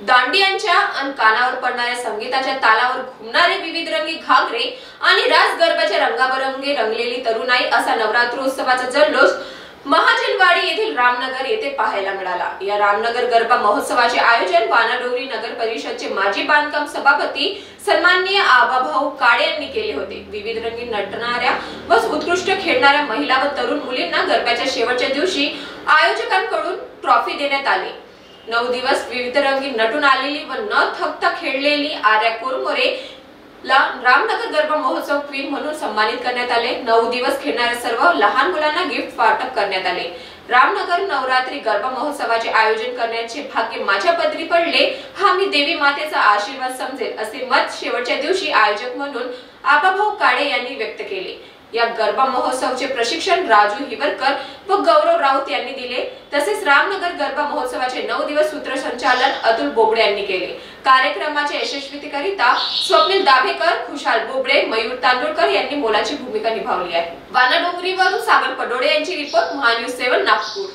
दांडियांच्या आणि कानावर पडणाऱ्या संगीताच्या तालावर घुमणारे विविध रंगी घागरे आणि रास गरबाच्या रंगाबरंगी रंगलेली तरुणाई असा नवरात्रोत्सवाचा जल्लोष महाजनवाडी येथील रामनगर येथे पाहायला मिळाला। या रामनगर गरबा महोत्सवाचे आयोजन वानाडोंगरी नगर परिषदचे माजी बांधकाम सभापती सन्माननीय आबाभाऊ काळे यांनी केले होते। विविध रंगी नटणाऱ्या व उत्कृष्ट खेळणाऱ्या महिला व तरुण मुलींना गरब्याच्या शेवटच्या दिवशी आयोजकांकडून ट्रॉफी देण्यात आली। 9 दिवस विविध रंगी नटून आलेली व न थकता खेळलेली आर्या कोरमोरे ला रामनगर गरबा महोत्सव क्वीन म्हणून सन्मानित करण्यात आले। 9 दिवस खेळणाऱ्या सर्व लहान मुलांना गिफ्ट वाटप करण्यात आले। रामनगर नवरात्री गरबा महोत्सवाचे आयोजन करण्याचे भाग्य माझ्या पदरी पडले, हा मी देवी मातेचा आशीर्वाद समजेल असे मत शेवटच्या दिवशी आयोजक म्हणून आबाभाऊ काळे यांनी व्यक्त केले। या गरबा महोत्सवाचे प्रशिक्षण राजू हिवरकर व गौरव राऊत यांनी दिले। तसेच रामनगर गरबा महोत्सवाचे 9 दिवस सूत्रसंचालन अतुल बोबडे यांनी केले। कार्यक्रमाच्या यशस्वीतेकरिता स्वप्नील दाभेकर, खुशाल बोबडे, मयूर तांदुळकर यांनी मोलाची भूमिका निभावली आहे। वानाडोंगरीवरून सागर पडोळे यांची रिपोर्ट, महान्यूज 7 नागपूर।